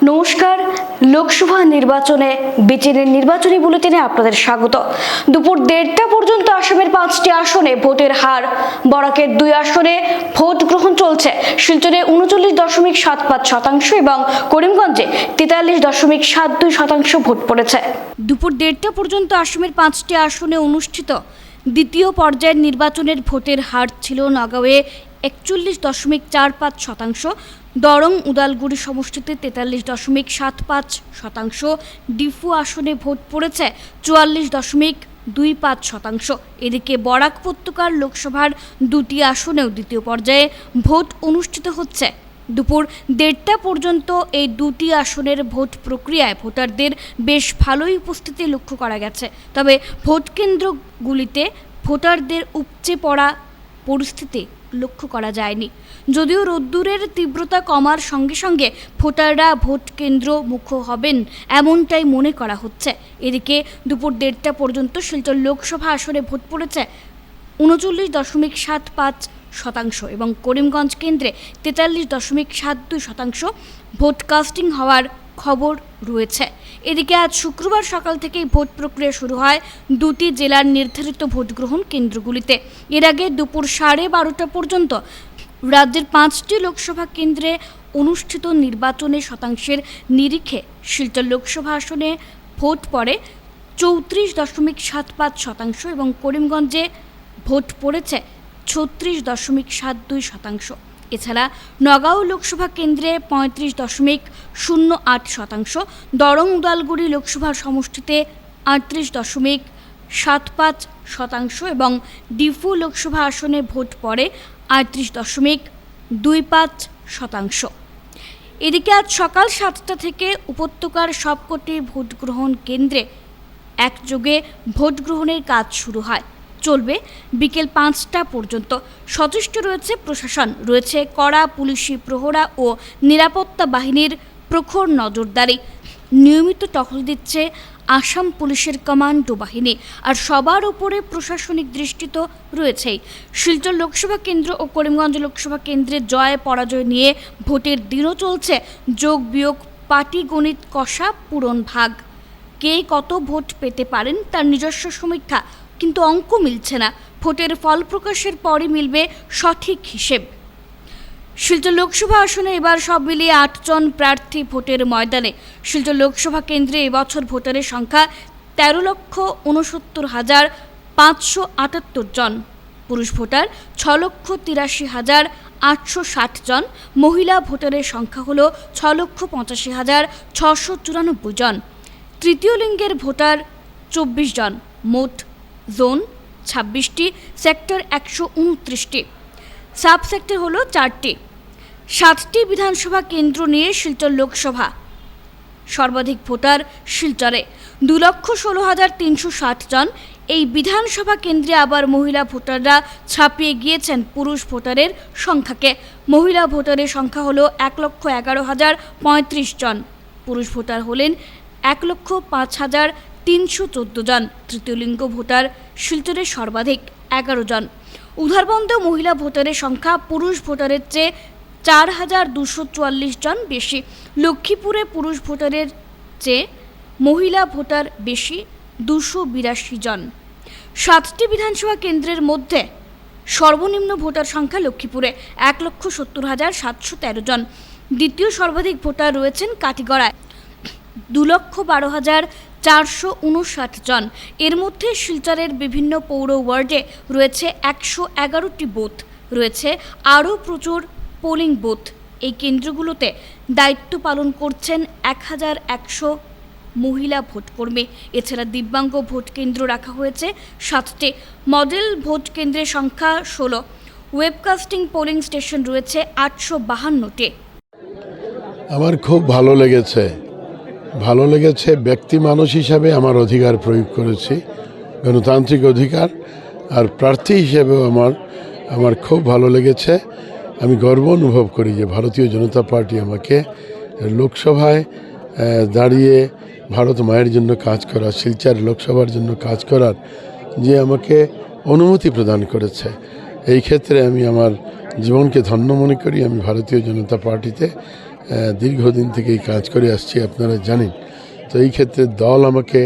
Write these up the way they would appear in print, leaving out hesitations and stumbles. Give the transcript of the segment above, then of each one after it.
নমস্কার। লোকসভা নির্বাচনে বিটিনের নির্বাচনী বুলেটিনে আপনাদের স্বাগত। দুপুর 1:30টা পর্যন্ত আসামের 5টি আসনে ভোটের হার। বরাকের 2 আসনে ভোট গ্রহণ চলছে। শিলচরে 39.75% এবং করিমগঞ্জে 43.72% ভোট পড়েছে। দুপুর 1:30টা পর্যন্ত আসামের 5টি আসনে অনুষ্ঠিত দ্বিতীয় পর্যায়ের নির্বাচনের ভোটের হার ছিল নগাঁওয়ে 41.45%, দরং উদালগুড়ি সমষ্টিতে 43.75%, ডিফু আসনে ভোট পড়েছে 44.25%। এদিকে বরাক উপত্যকার লোকসভার 2টি আসনেও দ্বিতীয় পর্যায়ে ভোট অনুষ্ঠিত হচ্ছে। দুপুর 1:30টা পর্যন্ত এই 2টি আসনের ভোট প্রক্রিয়ায় ভোটারদের বেশ ভালোই উপস্থিতি লক্ষ্য করা গেছে। তবে ভোট কেন্দ্রগুলিতে ভোটারদের উপচে পড়া পরিস্থিতি লক্ষ্য করা যায়নি। যদিও রোদ্দুরের তীব্রতা কমার সঙ্গে সঙ্গে ভোটাররা ভোট কেন্দ্র মুখ হবেন এমনটাই মনে করা হচ্ছে। এদিকে দুপুর 1:30টা পর্যন্ত শিলচর লোকসভা আসনে ভোট পড়েছে 39.75% এবং করিমগঞ্জ কেন্দ্রে 43.72% ভোট কাস্টিং হওয়ার খবর রয়েছে। এদিকে আজ শুক্রবার সকাল থেকেই ভোট প্রক্রিয়া শুরু হয় 2টি জেলার নির্ধারিত ভোট গ্রহণ কেন্দ্রগুলিতে। এর আগে দুপুর 12:30টা পর্যন্ত রাজ্যের 5টি লোকসভা কেন্দ্রে অনুষ্ঠিত নির্বাচনের শতাংশের নিরিখে শিলচর লোকসভা আসনে ভোট পড়ে 34.75% এবং করিমগঞ্জে ভোট পড়েছে 36.72%। এছাড়া নগাঁও লোকসভা কেন্দ্রে 35.08%, দরং উদালগুড়ি লোকসভা সমষ্টিতে 38.75% এবং ডিফু লোকসভা আসনে ভোট পড়ে 38.25%। এদিকে আজ সকাল 7টা থেকে উপত্যকার সবকটি ভোট গ্রহণ কেন্দ্রে একযোগে ভোট গ্রহণের কাজ শুরু হয়, চলবে বিকেল 5টা পর্যন্ত। সচেষ্ট রয়েছে প্রশাসন, রয়েছে কড়া পুলিশি প্রহরা ও নিরাপত্তা বাহিনীর প্রখর নজরদারি। নিয়মিত টহল দিচ্ছে আসাম পুলিশের কমান্ডো বাহিনী। আর সবার উপরে প্রশাসনিক দৃষ্টি তো রয়েছেই। শিলচর লোকসভা কেন্দ্র ও করিমগঞ্জ লোকসভা কেন্দ্রে জয় পরাজয় নিয়ে ভোটের দিনও চলছে যোগ বিয়োগ, পাটিগণিত কষা, পূরণ ভাগ। কে কত ভোট পেতে পারেন তার নিজস্ব সমীক্ষা, কিন্তু অঙ্ক মিলছে না। ভোটের ফল প্রকাশের পরই মিলবে সঠিক হিসেব। শিলচর লোকসভা আসনে এবার সব মিলিয়ে 8 জন প্রার্থী ভোটের ময়দানে। শিলচর লোকসভা কেন্দ্রে এবছর ভোটারের সংখ্যা 13,69,578 জন। পুরুষ ভোটার 6,83,860 জন। মহিলা ভোটারের সংখ্যা হল 6,85,694 জন। তৃতীয় লিঙ্গের ভোটার 24 জন। মোট জোন 26টি, সেক্টর 129টি, সাব সেক্টর হলো 4টি। 7টি বিধানসভা কেন্দ্র নিয়ে শিলচর লোকসভা। সর্বাধিক ভোটার শিলচরে 2,16,360 জন। এই বিধানসভা কেন্দ্রে আবার মহিলা ভোটাররা ছাপিয়ে গিয়েছেন পুরুষ ভোটারের সংখ্যাকে। মহিলা ভোটারের সংখ্যা হলো 1,11,035 জন। পুরুষ ভোটার হলেন 1,05,314 জন। তৃতীয় লিঙ্গ ভোটার শিলচরে সর্বাধিক 11 জন। উধারবন্দে মহিলা ভোটারের সংখ্যা পুরুষ ভোটারের চেয়ে 4,244 জন বেশি। লক্ষ্মীপুরে পুরুষ ভোটারের চেয়ে মহিলা ভোটার বেশি 282 জন। 7টি বিধানসভা কেন্দ্রের মধ্যে সর্বনিম্ন ভোটার সংখ্যা লক্ষ্মীপুরে 1,70,713 জন। দ্বিতীয় সর্বাধিক ভোটার রয়েছেন কাটিগড়ায় 2,12,459 জন। এর মধ্যে শিলচরের বিভিন্ন পৌর ওয়ার্ডে রয়েছে 111টি বুথ। রয়েছে আরও প্রচুর পোলিং বুথ। এই কেন্দ্রগুলোতে দায়িত্ব পালন করছেন 1,100 মহিলা ভোটকর্মী। এছাড়া দিব্যাঙ্গ ভোট কেন্দ্র রাখা হয়েছে 7টি। মডেল ভোট কেন্দ্রের সংখ্যা 16। ওয়েবকাস্টিং পোলিং স্টেশন রয়েছে 852টি। আমার খুব ভালো লেগেছে। ব্যক্তি মানুষ হিসাবে আমার অধিকার প্রয়োগ করেছি, গণতান্ত্রিক অধিকার। আর প্রার্থী হিসেবেও আমার খুব ভালো লেগেছে। আমি গর্ব অনুভব করি যে ভারতীয় জনতা পার্টি আমাকে লোকসভায় দাঁড়িয়ে ভারত মায়ের জন্য কাজ করা, শিলচর লোকসভার জন্য কাজ করার যে আমাকে অনুমতি প্রদান করেছে। এই ক্ষেত্রে আমি আমার জীবনকে ধন্য মনে করি। আমি ভারতীয় জনতা পার্টিতে দীর্ঘদিন থেকেই কাজ করে আসছি, আপনারা জানেন। তো এই ক্ষেত্রে দল আমাকে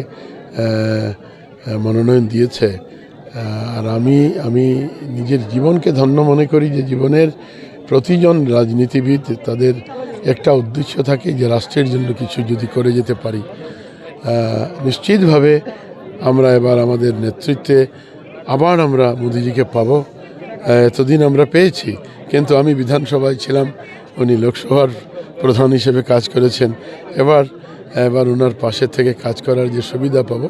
মনোনয়ন দিয়েছে, আর আমি নিজের জীবনকে ধন্য মনে করি যে জীবনের প্রতিজন রাজনীতিবিদ তাদের একটা উদ্দেশ্য থাকে যে রাষ্ট্রের জন্য কিছু যদি করে যেতে পারি। নিশ্চিতভাবে আমরা এবার আমাদের নেতৃত্বে আবার আমরা মোদিজিকে পাবো। এতদিন আমরা পেয়েছি, কিন্তু আমি বিধানসভায় ছিলাম, উনি লোকসভার প্রধান হিসেবে কাজ করেছেন। এবার ওনার পাশে থেকে কাজ করার যে সুবিধা পাবো,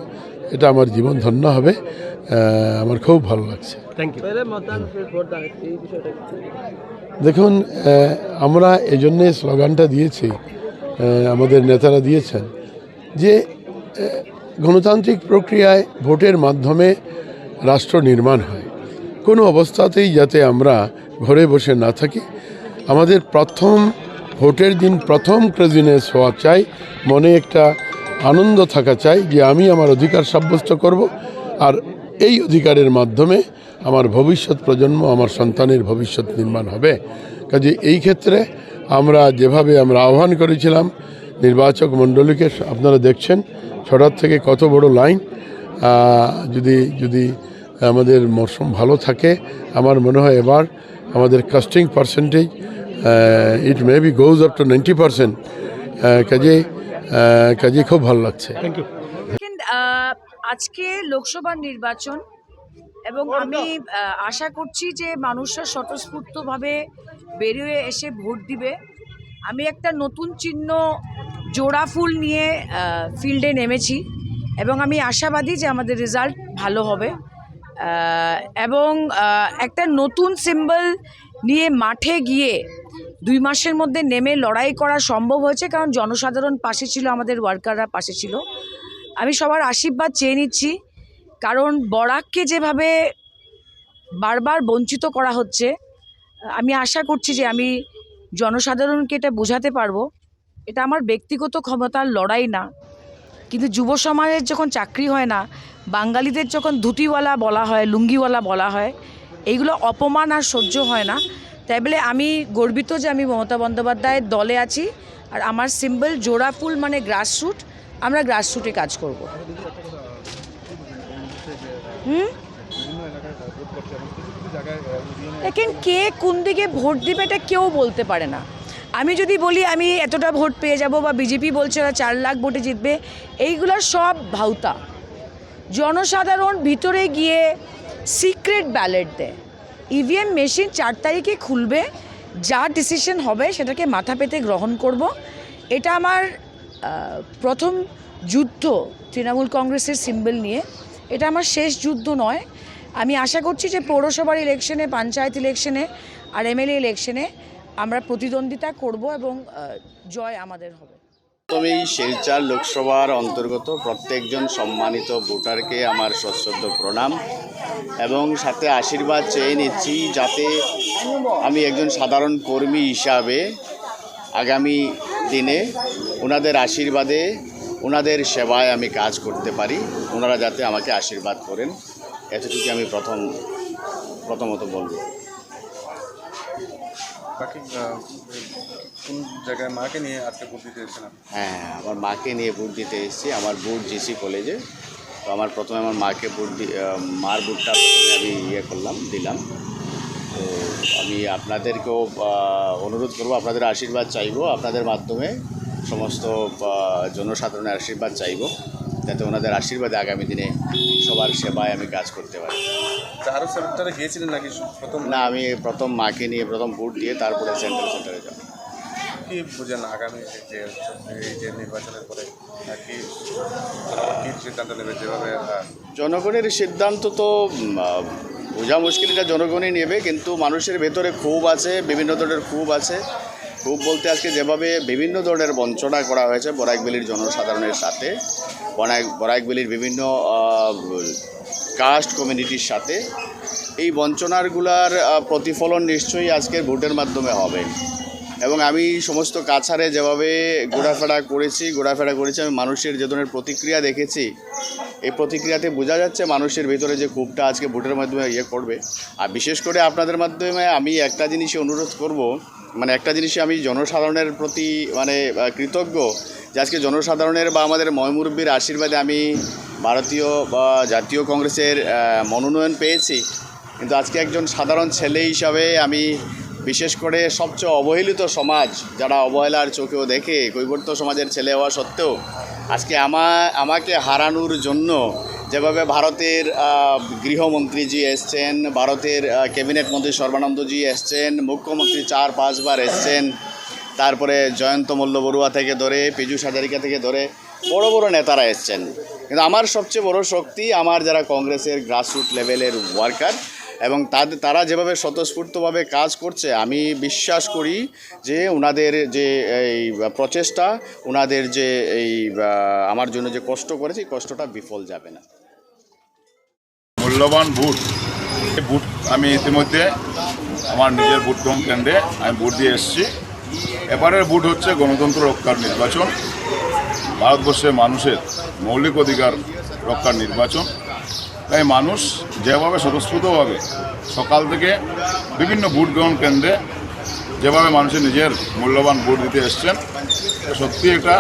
এটা আমার জীবন ধন্য হবে। আমার খুব ভালো লাগছে। Thank you. দেখুন, আমরা এজন্যে স্লোগানটা দিয়েছি, আমাদের নেতারা দিয়েছেন যে গণতান্ত্রিক প্রক্রিয়ায় ভোটের মাধ্যমে রাষ্ট্র নির্মাণ হয়। কোনো অবস্থাতেই যাতে আমরা ঘরে বসে না থাকি। আমাদের প্রথম ভোটের দিন প্রথম ক্রেজিনেস হওয়া চাই, মনে একটা আনন্দ থাকা চাই যে আমি আমার অধিকার সাব্যস্ত করব, আর এই অধিকারের মাধ্যমে আমার ভবিষ্যৎ প্রজন্ম, আমার সন্তানের ভবিষ্যৎ নির্মাণ হবে। কাজে এই ক্ষেত্রে আমরা যেভাবে আমরা আহ্বান করেছিলাম নির্বাচক মণ্ডলীকে, আপনারা দেখছেন ছটার থেকে কত বড় লাইন। যদি আমাদের মরশুম ভালো থাকে, আমার মনে হয় এবার আমাদের casting percentage it may be goes up to 90%। কাজে খুব ভালো লাগছে। Thank you. আজকে লোকসভা নির্বাচন এবং আমি আশা করছি যে মানুষরা স্বতঃস্ফূর্তভাবে বেরিয়ে এসে ভোট দিবে। আমি একটা নতুন চিহ্ন জোড়া ফুল নিয়ে ফিল্ডে নেমেছি এবং আমি আশাবাদী যে আমাদের রেজাল্ট ভালো হবে, এবং একটা নতুন সিম্বল নিয়ে মাঠে গিয়ে 2 মাসের মধ্যে নেমে লড়াই করা সম্ভব হয়েছে, কারণ জনসাধারণ পাশে ছিল, আমাদের ওয়ার্কাররা পাশে ছিল। আমি সবার আশীর্বাদ চেয়ে নিচ্ছি, কারণ বরাককে যেভাবে বারবার বঞ্চিত করা হচ্ছে, আমি আশা করছি যে আমি জনসাধারণকে এটা বোঝাতে পারবো। এটা আমার ব্যক্তিগত ক্ষমতার লড়াই না, কিন্তু যুব সমাজের যখন চাকরি হয় না, বাঙালিদের যখন ধুতিওয়ালা বলা হয়, লুঙ্গিওয়ালা বলা হয়, এইগুলো অপমান আর সহ্য হয় না। তাই বলে আমি গর্বিত যে আমি মমতা বন্দ্যোপাধ্যায়ের দলে আছি, আর আমার সিম্বল জোড়া ফুল মানে গ্রাসরুট। আমরা গ্রাসরুটে কাজ করব। দেখেন, কে কোন দিকে ভোট দিবে এটা কেউ বলতে পারে না। আমি যদি বলি আমি এতটা ভোট পেয়ে যাব, বা বিজেপি বলছে ওরা 4 লাখ ভোটে জিতবে, এইগুলো সব ভাউতা। জনসাধারণ ভিতরে গিয়ে সিক্রেট ব্যালট দেয়। ইভিএম মেশিন 4 তারিখে খুলবে, যা ডিসিশন হবে সেটাকে মাথা পেতে গ্রহণ করব। এটা আমার প্রথম যুদ্ধ তৃণমূল কংগ্রেসের সিম্বল নিয়ে। এটা আমার শেষ যুদ্ধ নয়। আমি আশা করছি যে পৌরসভার ইলেকশনে, পঞ্চায়েত ইলেকশনে আর এমএলএ ইলেকশনে আমরা প্রতিদ্বন্দ্বিতা করব এবং জয় আমাদের হবে। প্রথমেই শিলচর লোকসভার অন্তর্গত প্রত্যেকজন সম্মানিত ভোটারকে আমার সশ্রদ্ধ প্রণাম এবং সাথে আশীর্বাদ চেয়ে নিচ্ছি, যাতে আমি একজন সাধারণ কর্মী হিসাবে আগামী দিনে ওনাদের আশীর্বাদে, ওনাদের সেবায় আমি কাজ করতে পারি। ওনারা যাতে আমাকে আশীর্বাদ করেন, এতটুকু আমি প্রথমত বলব। বাকি কোন জায়গায় মাকে নিয়ে আজকে ভোট দিতে এসেছিলাম? হ্যাঁ, আমার মাকে নিয়ে ভোট দিতে এসেছি। আমার বুথ জিসি কলেজে। তো আমার প্রথমে আমার মাকে মার বুথটা প্রথমে আমি দিলাম। তো আমি আপনাদেরকেও অনুরোধ করব, আপনাদের আশীর্বাদ চাইব, আপনাদের মাধ্যমে সমস্ত জনসাধারণের আশীর্বাদ চাইব, যাতে ওনাদের আশীর্বাদে আগামী দিনে সবার সেবায় আমি কাজ করতে পারি। আরও সেন্টারে গিয়েছিলেন নাকি প্রথম? না, আমি প্রথম মাকে নিয়ে প্রথম ভোট দিয়ে তারপরে সেন্টারে যাব। কি বুঝেন আগামী যে নির্বাচনের পরে কি সিদ্ধান্ত নেবে? যেভাবে জনগণের সিদ্ধান্ত তো বোঝা মুশকিল, এটা জনগণই নেবে, কিন্তু মানুষের ভেতরে ক্ষোভ আছে, বিভিন্ন ধরনের ক্ষোভ আছে। ক্ষোভ বলতে আজকে যেভাবে বিভিন্ন ধরনের বঞ্চনা করা হয়েছে বরাকভ্যালির জনসাধারণের সাথে, বরাকভ্যালির বিভিন্ন কাস্ট কমিউনিটির সাথে, এই বঞ্চনারগুলার প্রতিফলন নিশ্চয়ই আজকের ভোটের মাধ্যমে হবে। এবং আমি সমস্ত কাছাড়ে যেভাবে ঘোরাফেরা করেছি, আমি মানুষের যে ধরনের প্রতিক্রিয়া দেখেছি, এই প্রতিক্রিয়াতে বোঝা যাচ্ছে মানুষের ভিতরে যে ক্ষোভটা আজকে ভোটের মাধ্যমে করবে। আর বিশেষ করে আপনাদের মাধ্যমে আমি একটা জিনিসই অনুরোধ করব, মানে একটা জিনিসই আমি জনসাধারণের প্রতি মানে কৃতজ্ঞ যে আজকে জনসাধারণের বা আমাদের ময়মুরব্বীর আশীর্বাদে আমি ভারতীয় বা জাতীয় কংগ্রেসের মনোনয়ন পেয়েছি। কিন্তু আজকে একজন সাধারণ ছেলে হিসাবে আমি বিশেষ করে সবচেয়ে অবহেলিত সমাজ, যারা অবহেলার চোখেও দেখে, কৈবর্ত সমাজের ছেলে হওয়া সত্ত্বেও আজকে আমাকে হারানোর জন্য যেভাবে ভারতের গৃহমন্ত্রীজি এসছেন, ভারতের ক্যাবিনেট মন্ত্রী সর্বানন্দজি এসছেন, মুখ্যমন্ত্রী 4-5 বার এসছেন, তারপরে জয়ন্ত মল্ল বড়ুয়া থেকে ধরে পীযূষ হাজারিকা থেকে ধরে বড় বড় নেতারা এসছেন। কিন্তু আমার সবচেয়ে বড় শক্তি আমার যারা কংগ্রেসের গ্রাসরুট লেভেলের ওয়ার্কার, এবং তারা যেভাবে স্বতঃস্ফূর্তভাবে কাজ করছে, আমি বিশ্বাস করি যে ওনাদের যে এই প্রচেষ্টা, ওনাদের যে এই আমার জন্য যে কষ্ট করেছে, কষ্টটা বিফল যাবে না। মূল্যবান ভোট, এই ভোট আমি ইতিমধ্যে আমার নিজের ভোট গ্রহণ কেন্দ্রে আমি ভোট দিয়ে এসেছি। এবারের ভোট হচ্ছে গণতন্ত্র রক্ষার নির্বাচন, ভারতবর্ষের মানুষের মৌলিক অধিকার রক্ষার নির্বাচন। তাই মানুষ যেভাবে স্বতঃস্ফূর্তভাবে সকাল থেকে বিভিন্ন ভোট গ্রহণ কেন্দ্রে যেভাবে মানুষের নিজের মূল্যবান ভোট দিতে এসছেন, সত্যি এটা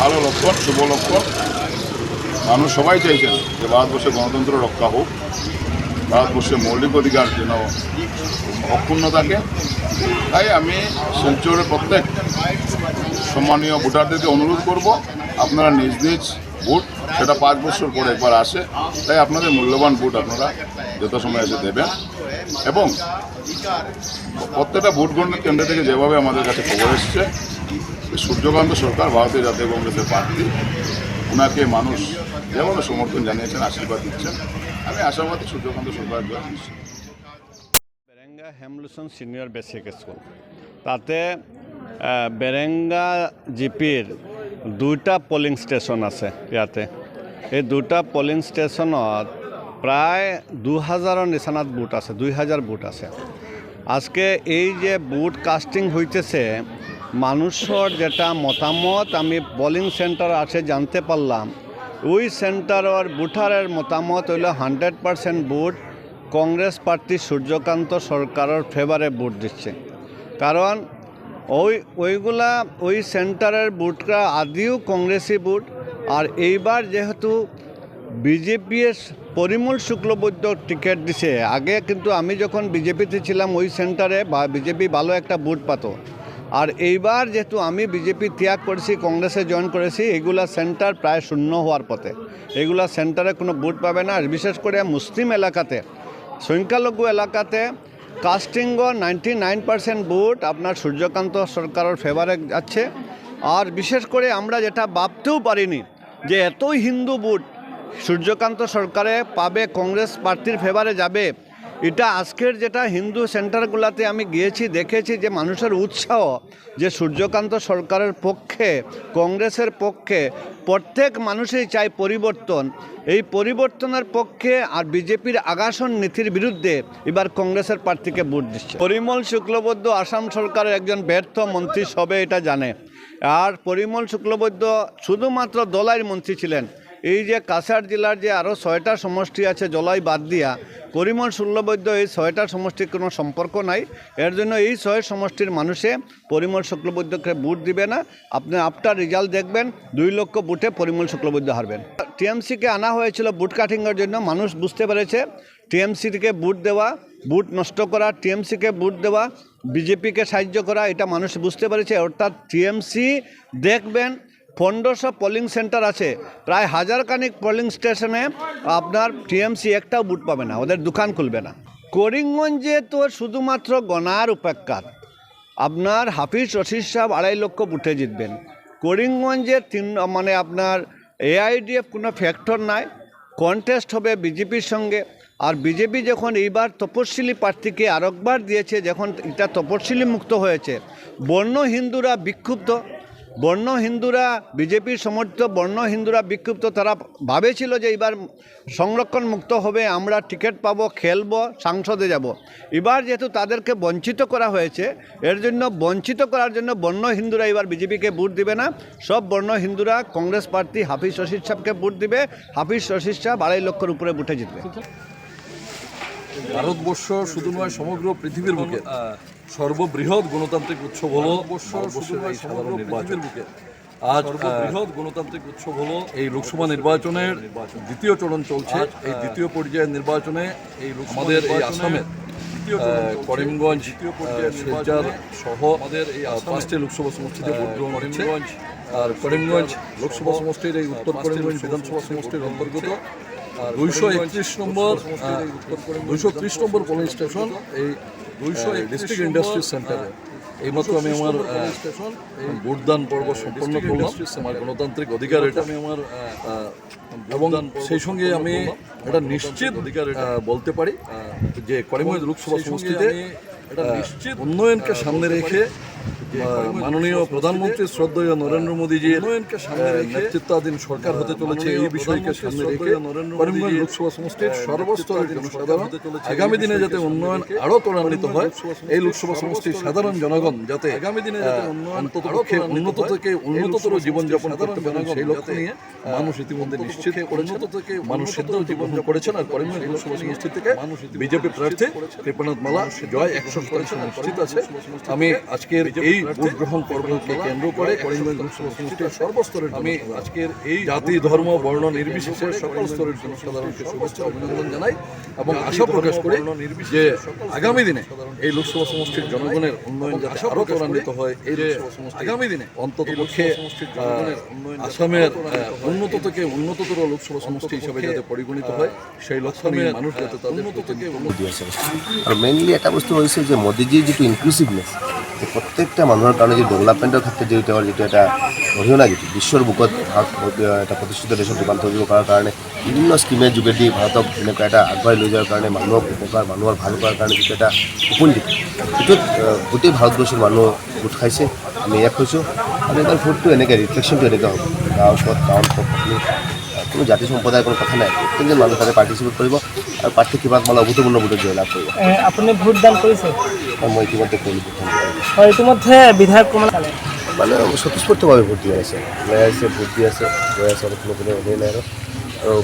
ভালো লক্ষণ, শুভ লক্ষণ। মানুষ সবাই চাইছেন যে ভারতবর্ষে গণতন্ত্র রক্ষা হোক, ভারতবর্ষের মৌলিক অধিকার যেন অক্ষুণ্ণ থাকে। তাই আমি শিলচরের প্রত্যেক সম্মানীয় ভোটারদেরকে অনুরোধ করব, আপনারা নিজ নিজ ভোট, সেটা 5 বছর পরে একবার আসে, তাই আপনাদের মূল্যবান ভোট আপনারা যথাসময়ে এসে দেবেন। এবং প্রত্যেকটা ভোট গ্রহণ কেন্দ্র থেকে যেভাবে আমাদের কাছে খবর এসছে, সূর্যকান্ত সরকার ভারতীয় জাতীয় কংগ্রেসের প্রার্থী, ওনাকে মানুষ যেভাবে সমর্থন জানিয়েছেন, আশীর্বাদ দিচ্ছেন, আমি আশাবাদী সূর্যকান্ত সরকার জয় নিশ্চিত। বেরেঙ্গা হেমলুসন সিনিয়র বেসিক স্কুল, তাতে বেরেঙ্গা জিপির 2টা পোলিং স্টেশন আছে। ইয়াতে এই 2টা পোলিং স্টেশনত প্রায় 2000 নিচানাত বুথ আছে, 2000 বুথ আছে। আজকে এই যে বুথ কাস্টিং হইতেছে, মানুষের যেটা মতামত আমি পোলিং সেন্টার আছে জানতে পারলাম, ওই সেন্টারের ভোটারের মতামত হইল 100% ভোট কংগ্রেস প্রার্থী সূর্যকান্ত সরকারের ফেভারে ভোট দিচ্ছে। কারণ ওই সেন্টারের ভোটটা আদিও কংগ্রেসি ভোট। আর এইবার যেহেতু বিজেপি পরিমল শুক্লবৈদ্য টিকিট দিছে, আগে কিন্তু আমি যখন বিজেপিতে ছিলাম ওই সেন্টারে বা বিজেপি ভালো একটা ভোট পাত। আর এইবার যেহেতু আমি বিজেপি ত্যাগ করেছি, কংগ্রেসে জয়েন করেছি, এগুলা সেন্টার প্রায় শূন্য হওয়ার পথে। এগুলা সেন্টারে কোনো ভোট পাবে না। আর বিশেষ করে মুসলিম এলাকাতে, সংখ্যালঘু এলাকাতে কাস্টিংও 99% ভোট আপনার সূর্যকান্ত সরকারের ফেভারে যাচ্ছে। আর বিশেষ করে আমরা যেটা ভাবতেও পারিনি যে এতই হিন্দু ভোট সূর্যকান্ত সরকারে পাবে, কংগ্রেস প্রার্থীর ফেভারে যাবে। এটা আজকের যেটা হিন্দু সেন্টারগুলোতে আমি গিয়েছি, দেখেছি যে মানুষের উৎসাহ যে সূর্যকান্ত সরকারের পক্ষে, কংগ্রেসের পক্ষে। প্রত্যেক মানুষই চায় পরিবর্তন। এই পরিবর্তনের পক্ষে আর বিজেপির আগ্রাসন নীতির বিরুদ্ধে এবার কংগ্রেসের প্রার্থীকে ভোট দিচ্ছে। পরিমল শুক্লবৈদ্য আসাম সরকারের একজন ব্যর্থ মন্ত্রী, সবে এটা জানে। আর পরিমল শুক্লবৈদ্য শুধুমাত্র দলাইয়ের মন্ত্রী ছিলেন। এই যে কাছাড় জেলার যে আরও 6টা সমষ্টি আছে জলাই বাদ দিয়া, পরিমল শুক্লবৈদ্য এই 6টা সমষ্টির কোনো সম্পর্ক নাই। এর জন্য এই 6 সমষ্টির মানুষে পরিমল শুক্লবৈদ্যকে ভোট দিবে না। আপনি আফটার রেজাল্ট দেখবেন 2 লক্ষ ভোটে পরিমল শুক্লবৈদ্য হারবেন। টিএমসিকে আনা হয়েছিল ভোট কাটিংয়ের জন্য। মানুষ বুঝতে পেরেছে টিএমসিকে ভোট দেওয়া, ভোট নষ্ট করা, টিএমসিকে ভোট দেওয়া, বিজেপিকে সাহায্য করা, এটা মানুষ বুঝতে পেরেছে। অর্থাৎ টিএমসি দেখবেন 1500 পোলিং সেন্টার আছে, প্রায় 1000 খানিক পোলিং স্টেশনে আপনার টিএমসি একটাও ভোট পাবে না, ওদের দোকান খুলবে না। করিমগঞ্জে তো শুধুমাত্র গণার উপেক্ষা, আপনার হাফিজ রশিদ সাহেব 2.5 লক্ষ ভোটে জিতবেন। করিমগঞ্জে মানে আপনার এআইডিএফ কোনো ফ্যাক্টর নাই, কন্টেস্ট হবে বিজেপির সঙ্গে। আর বিজেপি যখন এইবার তপশিলি প্রার্থীকে আরেকবার দিয়েছে, যখন এটা তপশিলি মুক্ত হয়েছে, বর্ণ হিন্দুরা বিক্ষুব্ধ। বর্ণ হিন্দুরা, বিজেপির সমর্থিত বর্ণ হিন্দুরা বিক্ষুব্ধ। তারা ভাবেছিল যে এবার সংরক্ষণ মুক্ত হবে, আমরা টিকিট পাবো, খেলবো, সংসদে যাব। এবার যেহেতু তাদেরকে বঞ্চিত করা হয়েছে, এর জন্য বঞ্চিত করার জন্য বর্ণ হিন্দুরা এবার বিজেপিকে ভোট দিবে না। সব বর্ণ হিন্দুরা কংগ্রেস প্রার্থী হাফিজ রশিদ সাহেবকে ভোট দিবে। হাফিজ রশিদ সাহেব 2.5 লক্ষের উপরে ভোটে জিতবে। ভারতবর্ষ শুধু নয়, সমগ্র পৃথিবীর বুকে সর্ববৃহৎ গণতান্ত্রিক উৎসব হলো ভারতবর্ষের এই সাধারণ নির্বাচন। আজ বৃহৎ গণতান্ত্রিক উৎসব হলো এই লোকসভা নির্বাচনের দ্বিতীয় চরণ চলছে। এই দ্বিতীয় পর্যায়ের নির্বাচনে আমাদের এই আসামের করিমগঞ্জ, শিলচর সহ আমাদের এই 5টি লোকসভা সমষ্টিতে ভোট গ্রহণ হচ্ছে। আর করিমগঞ্জ লোকসভা সমষ্টির এই উত্তর করিমগঞ্জ বিধানসভা সমষ্টির অন্তর্গত 231 নম্বর পোলিং স্টেশন এই ডিস্ট্রিক্ট ইন্ডাস্ট্রি সেন্টারে এইমাত্র আমি আমার ভোটদান পর্ব সম্পন্ন করলাম। আমার গণতান্ত্রিক অধিকার এটা আমি আমার এবং সেই সঙ্গে আমি এটা নিশ্চিত অধিকার বলতে পারি যে করিমগঞ্জ লোকসভা সমষ্টিতে উন্নয়নকে সামনে রেখে মাননীয় প্রধানমন্ত্রী শ্রদ্ধেয় নরেন্দ্র মোদীজির নেতৃত্বাধীন সরকার হতে চলেছে। এই বিষয়কে সামনে রেখে করিমগঞ্জ লোকসভা সমষ্টির সর্বস্তরের জনসাধারণ আগামী দিনে যাতে উন্নয়ন আরও ত্বরান্বিত হয়, এই লোকসভা সমষ্টির সাধারণ জনগণ যাতে আগামী দিনে যাতে অন্ততপক্ষে উন্নত থেকে উন্নততর জীবনযাপন করতে পারেন, সেই লক্ষ্য নিয়ে মানুষ ইতিমধ্যে নিশ্চিত করেছেন, মানুষ সিদ্ধান্ত জীবনযাপন করেছেন। আর করিমগঞ্জ লোকসভা সমষ্টি থেকে বিজেপি প্রার্থী কৃপানাথ মালা জয় 100% নিশ্চিত আছে। আমি আজকের এই ভোট গ্রহণ পর্বকে কেন্দ্র করে করিমগঞ্জ লোকসভা সমষ্টির সর্বস্তরের আমি আজকের এই জাতি ধর্ম বর্ণ নির্বিশেষে সকল স্তরের জনসাধারণকে শুভেচ্ছা অভিনন্দন জানাই এবং আশা প্রকাশ করি যে আগামী দিনে এই লোকসভা সমষ্টির জনগণের উন্নয়ন যাতে আরও ত্বরান্বিত হয়, এই লোকসভা সমষ্টি আগামী দিনে অন্ততপক্ষে আসামের উন্নত থেকে উন্নততর লোকসভা সমষ্টি হিসাবে যাতে পরিগণিত হয়, সেই লক্ষ্য নিয়ে মানুষ যাতে তাদের উন্নত থেকে উন্নতি আছে। আৰু মেইনলি এটা বস্তু হৈছে যে মোদীজীৰ যিটো ইনক্লুচিভনেছ, প্ৰত্যেকটা মানুহৰ কাৰণে যি ডেভেলপমেণ্টৰ ক্ষেত্ৰত যিটো তেওঁৰ যিটো এটা অৰিহণা যিটো বিশ্বৰ বুকত ভাৰত এটা প্ৰতিষ্ঠিত দেশত ৰূপান্তৰ কৰিব কৰাৰ কাৰণে বিভিন্ন স্কিমেৰ যোগেদি ভাৰতক এনেকুৱা এটা আগবঢ়াই লৈ যোৱাৰ কাৰণে মানুহক উপকাৰ মানুহৰ ভাল কৰাৰ কাৰণে যিটো এটা সপোন দিছে, সেইটোত গোটেই ভাৰতবৰ্ষৰ মানুহ গোট খাইছে। আমি এক হৈছোঁ আৰু এইবাৰ ভোটটো এনেকৈ ৰিফ্লেকশ্যনটো এনেকুৱা হ'ব, গাঁও পথ টাউন পথ আপুনি কোনো জাতি সম্প্ৰদায়ৰ কোনো কথা নাই, প্ৰত্যেকজন মানুহ তাতে পাৰ্টিচিপেট কৰিব আৰু প্ৰাৰ্থী কিবা মানে অভূতপূৰ্ণ ভোটত জয়লাভ কৰিব। আপুনি ভোটদান কৰিছে? মই ইতিমধ্যে কৰিলোঁ। হয়, ইতিমধ্যে বিধায়ক মানে স্বতঃস্ফূৰ্তভাৱে ভোট দি আছে, ওলাই আছে, ভোট দি আছে, গৈ আছে, কোনো কোনো হেৰি নাই। আৰু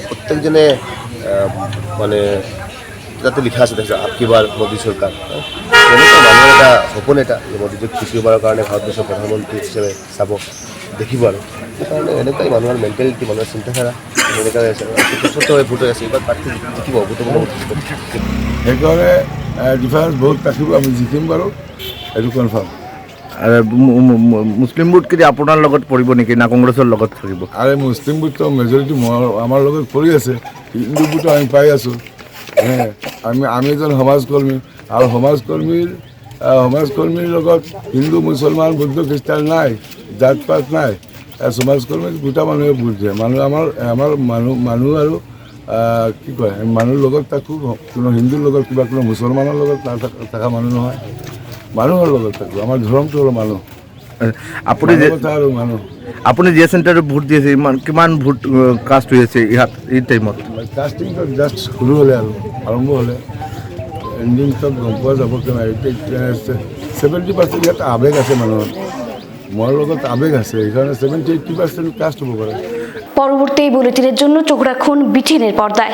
প্ৰত্যেকজনে মানে তাতে লিখা আছে দেখা আপকিবাৰ মোদী চৰকাৰ, এনেকুৱা মানুহৰ এটা সপোন এটা যে মোদীজীক তৃতীয়বাৰৰ কাৰণে ভাৰতবৰ্ষৰ প্ৰধানমন্ত্ৰী হিচাপে চাব দেখিব। আৰু সেইকাৰণে এনেকুৱাই মানুহৰ মেণ্টেলিটি, মানুহৰ চিন্তাধাৰা এনেকুৱাই আছে, স্বতঃস্ফূৰ্তভাৱে ভোট হৈ আছে। এইবাৰ প্ৰাৰ্থী জিকিব, অভূতপূৰ্ণ ভোট। সেইকাৰণে ডিফাৰেঞ্চ বহুত ৰাখিব, আমি জিকিম বাৰু, এইটো কনফাৰ্ম। মুছলিম ভোট কি আপোনাৰ লগত পৰিব নেকি না কংগ্ৰেছৰ লগত থাকিব? আৰু মুছলিম ভোটটো মেজৰিটি আমাৰ লগত পৰি আছে, হিন্দু ভোটো আমি পাই আছোঁ। আমি এজন সমাজকৰ্মী আৰু সমাজকৰ্মীৰ লগত হিন্দু মুছলমান বৌদ্ধ খ্ৰীষ্টান নাই, জাত পাত নাই, সমাজকৰ্মী গোটা মানুহে ভোট দিয়ে। আমাৰ মানুহ আৰু কি কয় মানুহৰ লগত থাকোঁ, কোনো হিন্দুৰ লগত কিবা কোনো মুছলমানৰ লগত থকা মানুহ নহয়, মানুহৰ লগত থাকোঁ। আমাৰ ধৰ্মটো হ'ল মানুহ, আপুনি কথা আৰু মানুহ। আপুনি যে চেণ্টাৰত ভোট দি আছে কিমান ভোট কাষ্ট হৈ আছে ইয়াত এই টাইমত? কাষ্টিংটো জাষ্ট সৰু হ'লে আৰু আৰম্ভ হ'লে এণ্ডিং চব গম পোৱা যাব। 70% ইয়াত আৱেগ আছে মানুহৰ, মোৰ লগত আৱেগ আছে, সেইকাৰণে 70-80% কাষ্ট হ'ব পাৰে। পরবর্তী বুলেটিনের জন্য চোখ রাখুন BTN এর পর্দায়।